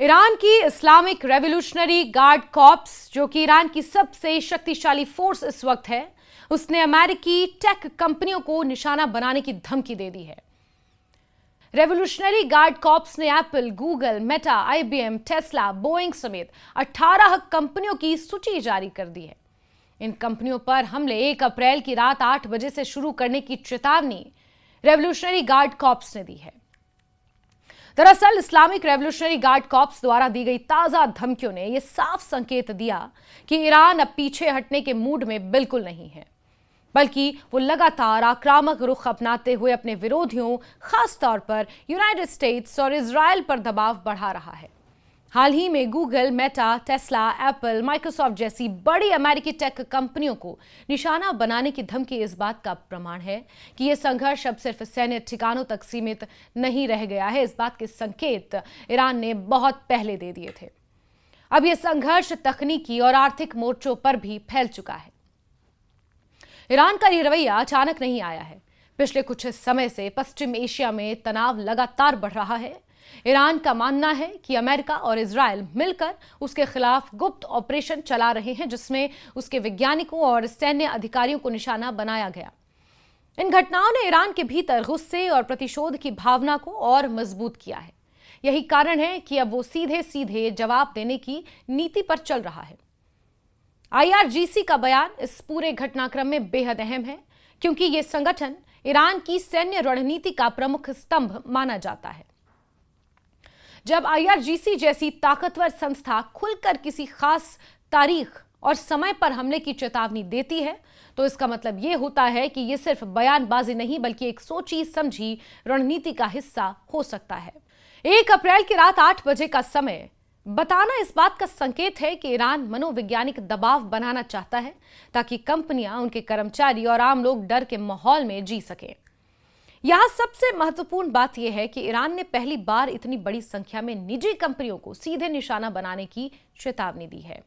Iran की Islamic revolutionary guard corps, जो कि ईरान की सबसे शक्तिशाली फोर्स इस वक्त है, उसने अमेरिकी टेक कंपनियों को निशाना बनाने की धमकी दे दी है। रेवोल्यूशनरी गार्ड कॉर्प्स ने Apple, Google, Meta, IBM, Tesla, Boeing समेत 18 कंपनियों की सूची जारी कर दी है। इन कंपनियों पर हमले 1 अप्रैल की रात 8 बजे से शुरू करने की चेतावनी रेवोल्यूशनरी गार्ड कॉर्प्स ने दी है। दरअसल इस्लामिक रेवोल्यूशनरी गार्ड कॉर्प्स द्वारा दी गई ताजा धमकियों ने यह साफ संकेत दिया कि ईरान अब पीछे हटने के मूड में बिल्कुल नहीं है, बल्कि वो लगातार आक्रामक रुख अपनाते हुए अपने विरोधियों, खास तौर पर यूनाइटेड स्टेट्स और इजराइल पर दबाव बढ़ा रहा है। हाल ही में Google, Meta, Tesla, Apple, Microsoft जैसी बड़ी अमेरिकी टेक कंपनियों को निशाना बनाने की धमकी इस बात का प्रमाण है कि यह संघर्ष अब सिर्फ सैन्य ठिकानों तक सीमित नहीं रह गया है। इस बात के संकेत ईरान ने बहुत पहले दे दिए थे। अब यह संघर्ष तकनीकी और आर्थिक मोर्चों पर भी फैल चुका है। ईरान का यह रवैया अचानक नहीं आया है। पिछले कुछ समय से पश्चिम एशिया में तनाव लगातार बढ़ रहा है। ईरान का मानना है कि अमेरिका और इजराइल मिलकर उसके खिलाफ गुप्त ऑपरेशन चला रहे हैं, जिसमें उसके वैज्ञानिकों और सैन्य अधिकारियों को निशाना बनाया गया। इन घटनाओं ने ईरान के भीतर गुस्से और प्रतिशोध की भावना को और मजबूत किया है। यही कारण है कि अब वो सीधे सीधे जवाब देने की नीति पर चल रहा है। IRGC का बयान इस पूरे घटनाक्रम में बेहद अहम है, क्योंकि यह संगठन ईरान की सैन्य रणनीति का प्रमुख स्तंभ माना जाता है। जब IRGC जैसी ताकतवर संस्था खुलकर किसी खास तारीख और समय पर हमले की चेतावनी देती है, तो इसका मतलब यह होता है कि यह सिर्फ बयानबाजी नहीं, बल्कि एक सोची समझी रणनीति का हिस्सा हो सकता है। 1 अप्रैल की रात 8 बजे का समय बताना इस बात का संकेत है कि ईरान मनोवैज्ञानिक दबाव बनाना चाहता है, ताकि कंपनियां, उनके कर्मचारी और आम लोग डर के माहौल में जी सकें। यहां सबसे महत्वपूर्ण बात यह है कि ईरान ने पहली बार इतनी बड़ी संख्या में निजी कंपनियों को सीधे निशाना बनाने की चेतावनी दी है।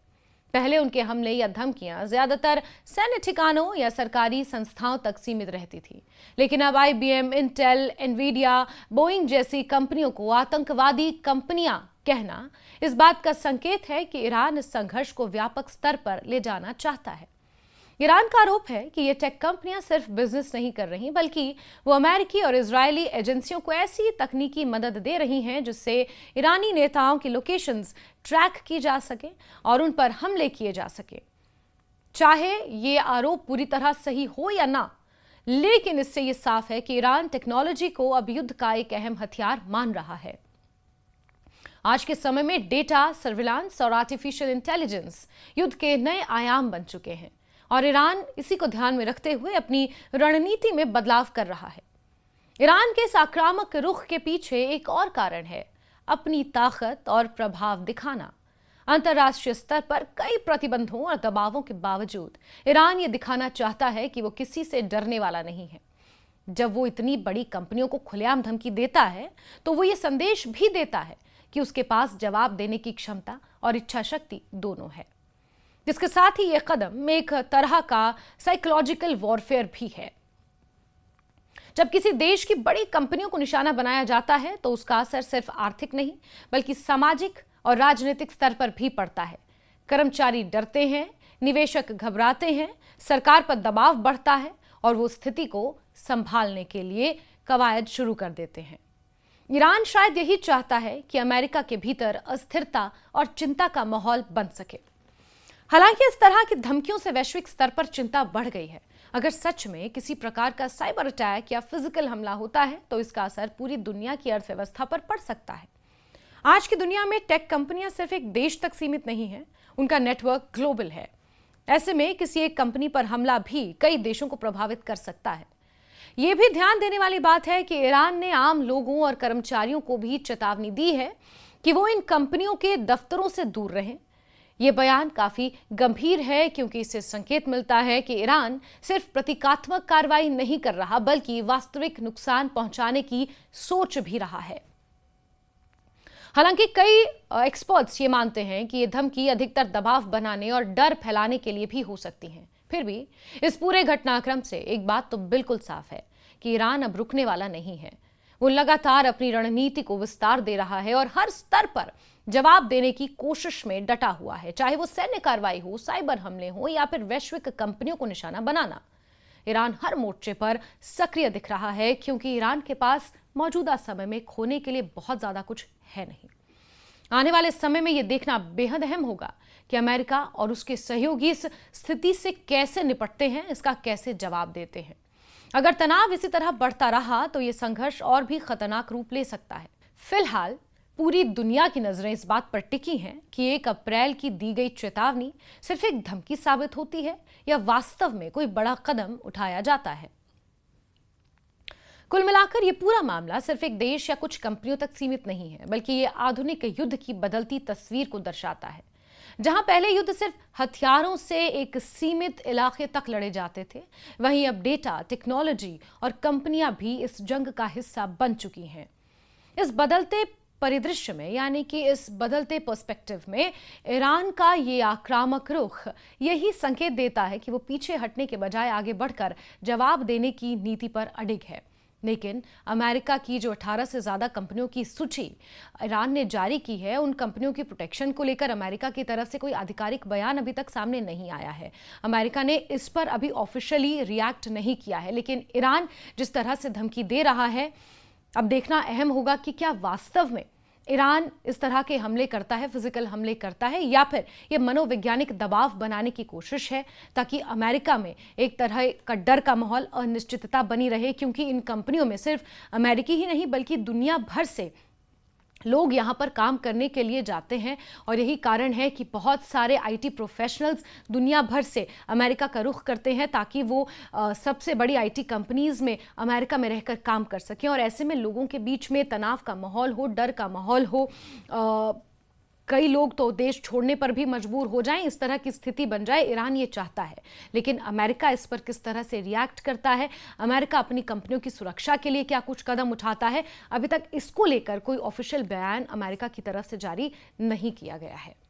पहले उनके हमले या धमकियां ज्यादातर सैन्य ठिकानों या सरकारी संस्थाओं तक सीमित रहती थी, लेकिन अब IBM, इंटेल, एनवीडिया, बोइंग जैसी कंपनियों को आतंकवादी कंपनियां कहना इस बात का संकेत है कि ईरान इस संघर्ष को व्यापक स्तर पर ले जाना चाहता है। ईरान का आरोप है कि ये टेक कंपनियां सिर्फ बिजनेस नहीं कर रही, बल्कि वो अमेरिकी और इजरायली एजेंसियों को ऐसी तकनीकी मदद दे रही हैं जिससे ईरानी नेताओं की लोकेशंस ट्रैक की जा सके और उन पर हमले किए जा सके। चाहे ये आरोप पूरी तरह सही हो या ना, लेकिन इससे ये साफ है कि ईरान टेक्नोलॉजी को अब युद्ध का एक अहम हथियार मान रहा है। आज के समय में डेटा, सर्विलांस और आर्टिफिशियल इंटेलिजेंस युद्ध के नए आयाम बन चुके हैं, और ईरान इसी को ध्यान में रखते हुए अपनी रणनीति में बदलाव कर रहा है। ईरान के इस आक्रामक रुख के पीछे एक और कारण है, अपनी ताकत और प्रभाव दिखाना। अंतर्राष्ट्रीय स्तर पर कई प्रतिबंधों और दबावों के बावजूद ईरान ये दिखाना चाहता है कि वो किसी से डरने वाला नहीं है। जब वो इतनी बड़ी कंपनियों को खुलेआम धमकी देता है, तो वो ये संदेश भी देता है कि उसके पास जवाब देने की क्षमता और इच्छा शक्ति दोनों है। जिसके साथ ही यह कदम एक तरह का साइकोलॉजिकल वॉरफेयर भी है। जब किसी देश की बड़ी कंपनियों को निशाना बनाया जाता है, तो उसका असर सिर्फ आर्थिक नहीं, बल्कि सामाजिक और राजनीतिक स्तर पर भी पड़ता है। कर्मचारी डरते हैं, निवेशक घबराते हैं, सरकार पर दबाव बढ़ता है और वो स्थिति को संभालने के लिए कवायद शुरू कर देते हैं। ईरान शायद यही चाहता है कि अमेरिका के भीतर अस्थिरता और चिंता का माहौल बन सके। हालांकि इस तरह की धमकियों से वैश्विक स्तर पर चिंता बढ़ गई है। अगर सच में किसी प्रकार का साइबर अटैक या फिजिकल हमला होता है, तो इसका असर पूरी दुनिया की अर्थव्यवस्था पर पड़ सकता है। आज की दुनिया में टेक कंपनियां सिर्फ एक देश तक सीमित नहीं है, उनका नेटवर्क ग्लोबल है। ऐसे में किसी एक कंपनी पर हमला भी कई देशों को प्रभावित कर सकता है। यह भी ध्यान देने वाली बात है कि ईरान ने आम लोगों और कर्मचारियों को भी चेतावनी दी है कि वो इन कंपनियों के दफ्तरों से दूर रहें। यह बयान काफी गंभीर है, क्योंकि इससे संकेत मिलता है कि ईरान सिर्फ प्रतीकात्मक कार्रवाई नहीं कर रहा, बल्कि वास्तविक नुकसान पहुंचाने की सोच भी रहा है। हालांकि कई एक्सपर्ट्स ये मानते हैं कि ये धमकी अधिकतर दबाव बनाने और डर फैलाने के लिए भी हो सकती है। फिर भी इस पूरे घटनाक्रम से एक बात तो बिल्कुल साफ है कि ईरान अब रुकने वाला नहीं है। वो लगातार अपनी रणनीति को विस्तार दे रहा है और हर स्तर पर जवाब देने की कोशिश में डटा हुआ है, चाहे वो सैन्य कार्रवाई हो, साइबर हमले हो या फिर वैश्विक कंपनियों को निशाना बनाना। ईरान हर मोर्चे पर सक्रिय दिख रहा है क्योंकि ईरान के पास मौजूदा समय में खोने के लिए बहुत ज्यादा कुछ है नहीं। आने वाले समय में यह देखना बेहद अहम होगा कि अमेरिका और उसके सहयोगी इस स्थिति से कैसे निपटते हैं, इसका कैसे जवाब देते हैं। अगर तनाव इसी तरह बढ़ता रहा तो यह संघर्ष और भी खतरनाक रूप ले सकता है। फिलहाल पूरी दुनिया की नजरें इस बात पर टिकी हैं कि 1 अप्रैल की दी गई चेतावनी सिर्फ एक धमकी साबित होती है या वास्तव में कोई बड़ा कदम उठाया जाता है। कुल मिलाकर यह पूरा मामला सिर्फ एक देश या कुछ कंपनियों तक सीमित नहीं है, बल्कि यह आधुनिक युद्ध की बदलती तस्वीर को दर्शाता है। जहां पहले युद्ध सिर्फ हथियारों से एक सीमित इलाके तक लड़े जाते थे, वहीं अब डेटा, टेक्नोलॉजी और कंपनियां भी इस जंग का हिस्सा बन चुकी हैं। इस बदलते परिदृश्य में, यानी कि इस बदलते पर्सपेक्टिव में, ईरान का ये आक्रामक रुख यही संकेत देता है कि वो पीछे हटने के बजाय आगे बढ़कर जवाब देने की नीति पर अडिग है। लेकिन अमेरिका की जो 18 से ज्यादा कंपनियों की सूची ईरान ने जारी की है, उन कंपनियों की प्रोटेक्शन को लेकर अमेरिका की तरफ से कोई आधिकारिक बयान अभी तक सामने नहीं आया है। अमेरिका ने इस पर अभी ऑफिशियली रिएक्ट नहीं किया है, लेकिन ईरान जिस तरह से धमकी दे रहा है, अब देखना अहम होगा कि क्या वास्तव में ईरान इस तरह के हमले करता है, फिजिकल हमले करता है, या फिर यह मनोवैज्ञानिक दबाव बनाने की कोशिश है ताकि अमेरिका में एक तरह का डर का माहौल, अनिश्चितता बनी रहे। क्योंकि इन कंपनियों में सिर्फ अमेरिकी ही नहीं बल्कि दुनिया भर से लोग यहां पर काम करने के लिए जाते हैं और यही कारण है कि बहुत सारे आईटी प्रोफेशनल्स दुनिया भर से अमेरिका का रुख करते हैं ताकि वो सबसे बड़ी आईटी कंपनीज में अमेरिका में रहकर काम कर सकें। और ऐसे में लोगों के बीच में तनाव का माहौल हो, डर का माहौल हो, कई लोग तो देश छोड़ने पर भी मजबूर हो जाएं, इस तरह की स्थिति बन जाए। ईरान ये चाहता है, लेकिन अमेरिका इस पर किस तरह से रिएक्ट करता है, अमेरिका अपनी कंपनियों की सुरक्षा के लिए क्या कुछ कदम उठाता है, अभी तक इसको लेकर कोई ऑफिशियल बयान अमेरिका की तरफ से जारी नहीं किया गया है।